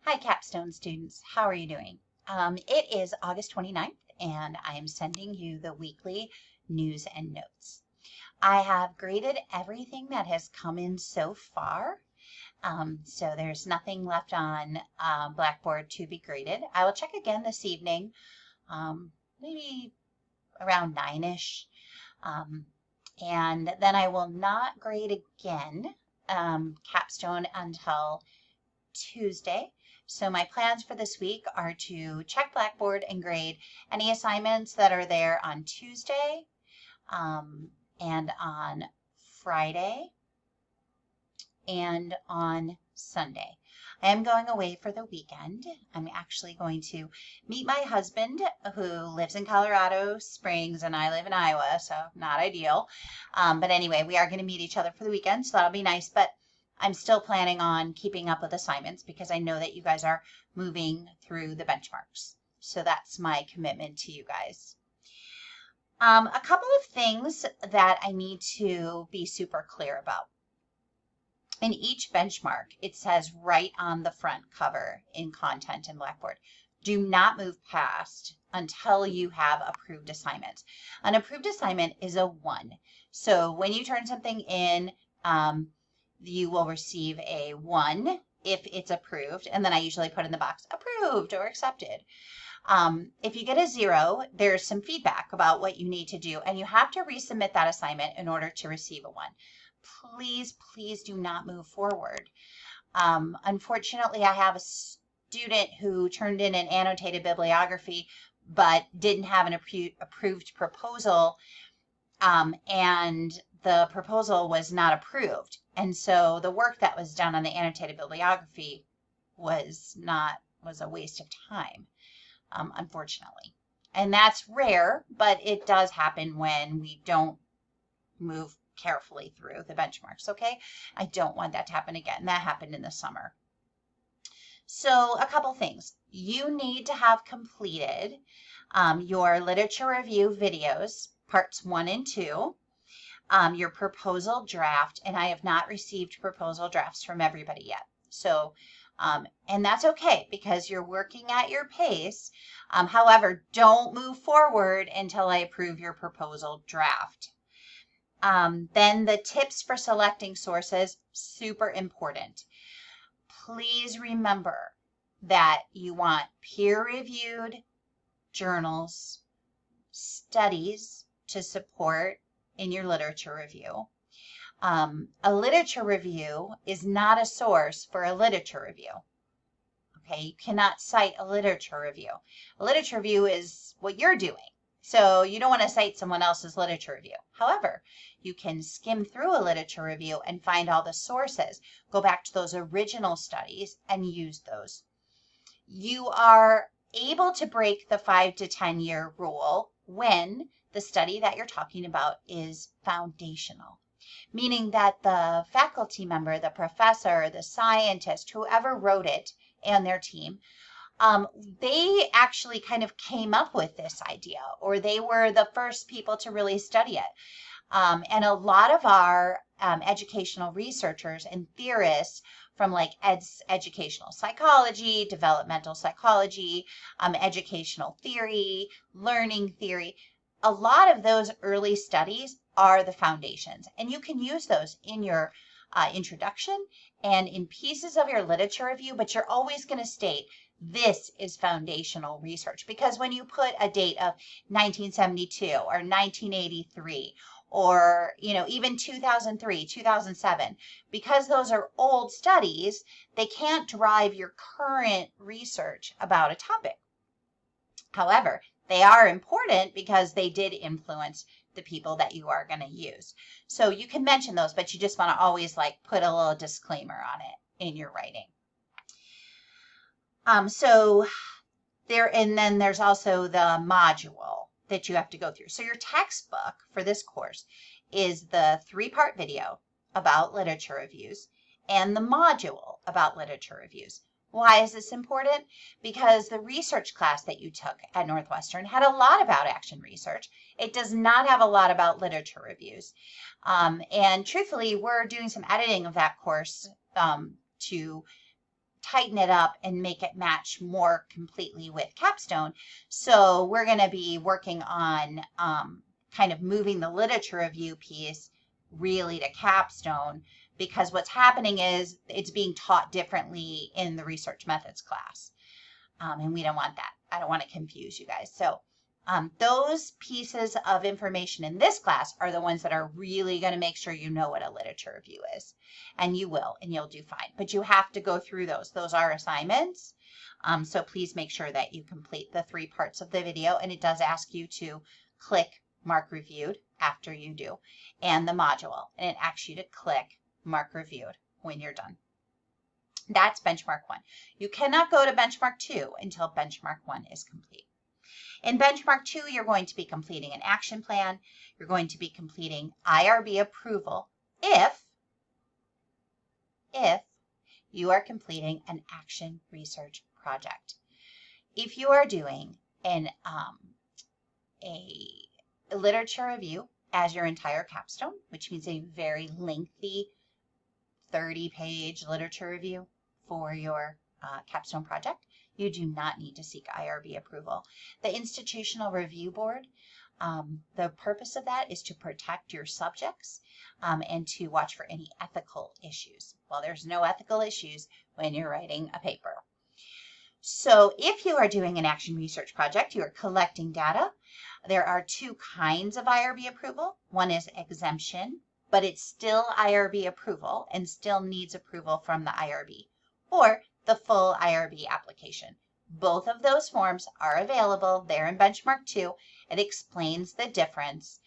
Hi, Capstone students. How are you doing? It is August 29th, and I am sending you the weekly news and notes. I have graded everything that has come in so far, so there's nothing left on Blackboard to be graded. I will check again this evening, maybe around 9-ish, and then I will not grade again Capstone until Tuesday. So my plans for this week are to check Blackboard and grade any assignments that are there on Tuesday and on Friday and on Sunday. I am going away for the weekend. I'm actually going to meet my husband who lives in Colorado Springs and I live in Iowa, so not ideal. But anyway, we are going to meet each other for the weekend, so that'll be nice. But I'm still planning on keeping up with assignments because I know that you guys are moving through the benchmarks. So that's my commitment to you guys. A couple of things that I need to be super clear about. In each benchmark, it says right on the front cover in content in Blackboard, do not move past until you have approved assignments. An approved assignment is a 1. So when you turn something in, you will receive a 1 if it's approved. And then I usually put in the box approved or accepted. If you get a 0, there's some feedback about what you need to do, and you have to resubmit that assignment in order to receive a 1. Please, please do not move forward. Unfortunately, I have a student who turned in an annotated bibliography but didn't have an approved proposal, and the proposal was not approved. And so the work that was done on the annotated bibliography was a waste of time, unfortunately. And that's rare, but it does happen when we don't move carefully through the benchmarks, okay? I don't want that to happen again. That happened in the summer. So a couple things. You need to have completed your literature review videos, parts 1 and 2, your proposal draft, and I have not received proposal drafts from everybody yet. So, and that's okay because you're working at your pace. However, don't move forward until I approve your proposal draft. Then the tips for selecting sources, super important. Please remember that you want peer-reviewed journals, studies to support in your literature review. A literature review is not a source for a literature review. Okay, you cannot cite a literature review. A literature review is what you're doing. So you don't want to cite someone else's literature review. However, you can skim through a literature review and find all the sources, go back to those original studies and use those. You are able to break the 5 to 10 year rule when the study that you're talking about is foundational, meaning that the faculty member, the professor, the scientist, whoever wrote it and their team, they actually kind of came up with this idea, or they were the first people to really study it. And a lot of our educational researchers and theorists from like educational psychology, developmental psychology, educational theory, learning theory, a lot of those early studies are the foundations. And you can use those in your introduction and in pieces of your literature review, but you're always going to state this is foundational research, because when you put a date of 1972 or 1983 or even 2003, 2007, because those are old studies, they can't drive your current research about a topic. However, they are important because they did influence the people that you are going to use. So you can mention those, but you just want to always put a little disclaimer on it in your writing. So there, and then there's also the module that you have to go through. So your textbook for this course is the 3-part video about literature reviews and the module about literature reviews. Why is this important? Because the research class that you took at Northwestern had a lot about action research. It does not have a lot about literature reviews. And truthfully, we're doing some editing of that course to tighten it up and make it match more completely with Capstone. So we're going to be working on kind of moving the literature review piece really to Capstone, because what's happening is it's being taught differently in the research methods class. And we don't want that. I don't want to confuse you guys. So those pieces of information in this class are the ones that are really going to make sure you know what a literature review is. And you will, and you'll do fine. But you have to go through those. Those are assignments. So please make sure that you complete the 3 parts of the video. And it does ask you to click Mark Reviewed after you do, and the module. And it asks you to click Mark Reviewed when you're done. That's benchmark 1. You cannot go to benchmark 2 until benchmark 1 is complete. In benchmark 2, you're going to be completing an action plan. You're going to be completing IRB approval if you are completing an action research project. If you are doing a literature review as your entire capstone, which means a very lengthy 30-page literature review for your capstone project, you do not need to seek IRB approval. The Institutional Review Board, the purpose of that is to protect your subjects and to watch for any ethical issues. Well, there's no ethical issues when you're writing a paper. So if you are doing an action research project, you are collecting data. There are 2 kinds of IRB approval. One is exemption, but it's still IRB approval and still needs approval from the IRB, or the full IRB application. Both of those forms are available there in benchmark 2. It explains the difference.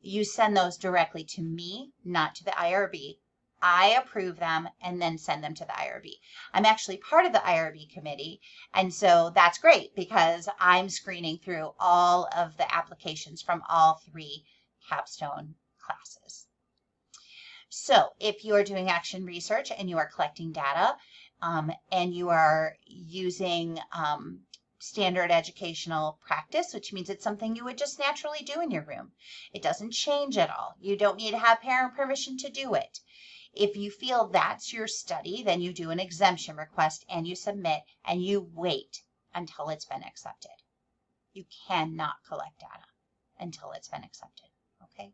You send those directly to me, not to the IRB. I approve them and then send them to the IRB. I'm actually part of the IRB committee, and so that's great because I'm screening through all of the applications from all 3 capstone classes. So if you are doing action research and you are collecting data and you are using standard educational practice, which means it's something you would just naturally do in your room. It doesn't change at all. You don't need to have parent permission to do it. If you feel that's your study, then you do an exemption request and you submit and you wait until it's been accepted. You cannot collect data until it's been accepted, okay?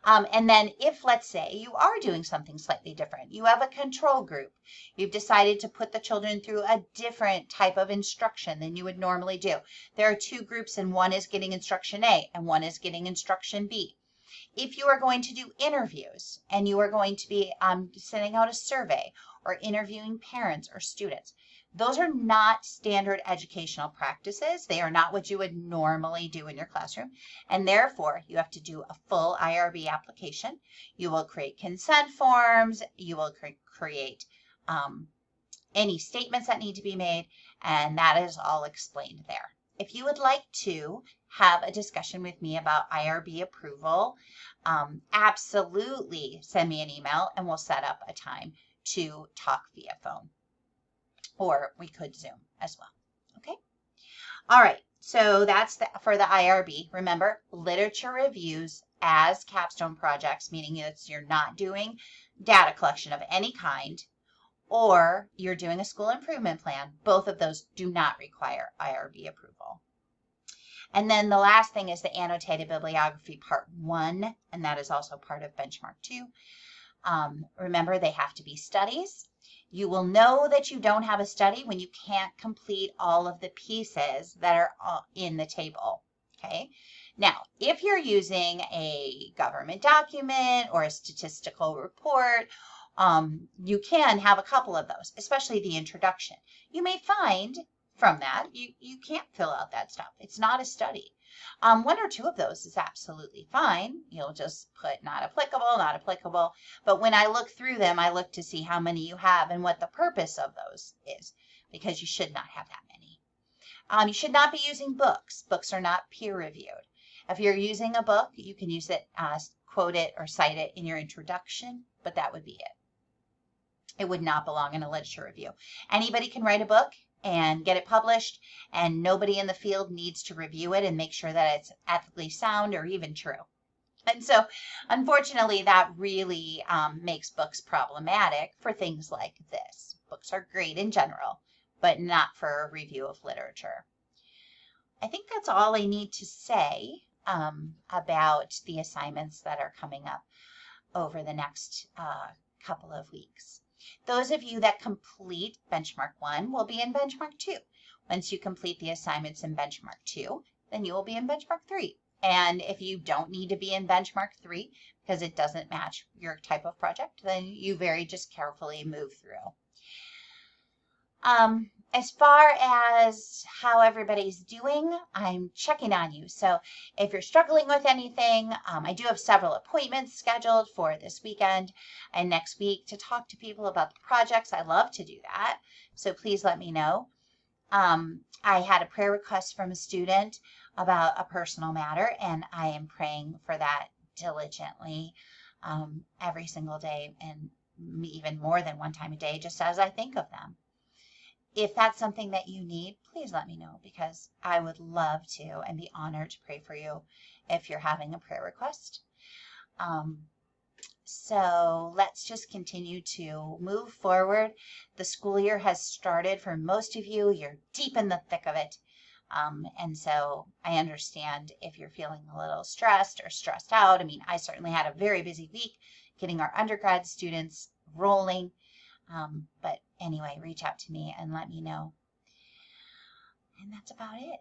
And then if, let's say, you are doing something slightly different, you have a control group, you've decided to put the children through a different type of instruction than you would normally do. There are 2 groups and one is getting instruction A and one is getting instruction B. If you are going to do interviews and you are going to be sending out a survey or interviewing parents or students, those are not standard educational practices. They are not what you would normally do in your classroom. And therefore, you have to do a full IRB application. You will create consent forms. You will create any statements that need to be made. And that is all explained there. If you would like to have a discussion with me about IRB approval, absolutely send me an email and we'll set up a time to talk via phone. Or we could Zoom as well, okay? All right, so that's for the IRB. Remember, literature reviews as capstone projects, meaning that you're not doing data collection of any kind, or you're doing a school improvement plan. Both of those do not require IRB approval. And then the last thing is the annotated bibliography part 1, and that is also part of benchmark 2. Remember, they have to be studies. You will know that you don't have a study when you can't complete all of the pieces that are in the table, okay? Now, if you're using a government document or a statistical report, you can have a couple of those, especially the introduction. You may find from that you can't fill out that stuff. It's not a study. 1 or 2 of those is absolutely fine. You'll just put not applicable, not applicable. But when I look through them, I look to see how many you have and what the purpose of those is, because you should not have that many. You should not be using books. Books are not peer reviewed. If you're using a book, you can use it, quote it or cite it in your introduction, but that would be it. It would not belong in a literature review. Anybody can write a book and get it published, and nobody in the field needs to review it and make sure that it's ethically sound or even true. And so, unfortunately, that really makes books problematic for things like this. Books are great in general, but not for a review of literature. I think that's all I need to say about the assignments that are coming up over the next couple of weeks. Those of you that complete Benchmark 1 will be in Benchmark 2. Once you complete the assignments in Benchmark 2, then you will be in Benchmark 3. And if you don't need to be in Benchmark 3 because it doesn't match your type of project, then you very just carefully move through. As far as how everybody's doing, I'm checking on you. So if you're struggling with anything, I do have several appointments scheduled for this weekend and next week to talk to people about the projects. I love to do that. So please let me know. I had a prayer request from a student about a personal matter, and I am praying for that diligently every single day, and even more than one time a day, just as I think of them. If that's something that you need, please let me know, because I would love to and be honored to pray for you if you're having a prayer request. So let's just continue to move forward. The school year has started for most of you. You're deep in the thick of it. And so I understand if you're feeling a little stressed or stressed out. I mean, I certainly had a very busy week getting our undergrad students rolling. But anyway, reach out to me and let me know. And that's about it.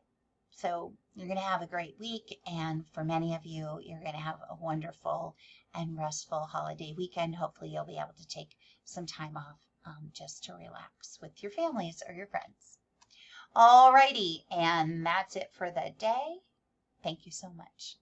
So you're going to have a great week. And for many of you, you're going to have a wonderful and restful holiday weekend. Hopefully you'll be able to take some time off just to relax with your families or your friends. Alrighty, and that's it for the day. Thank you so much.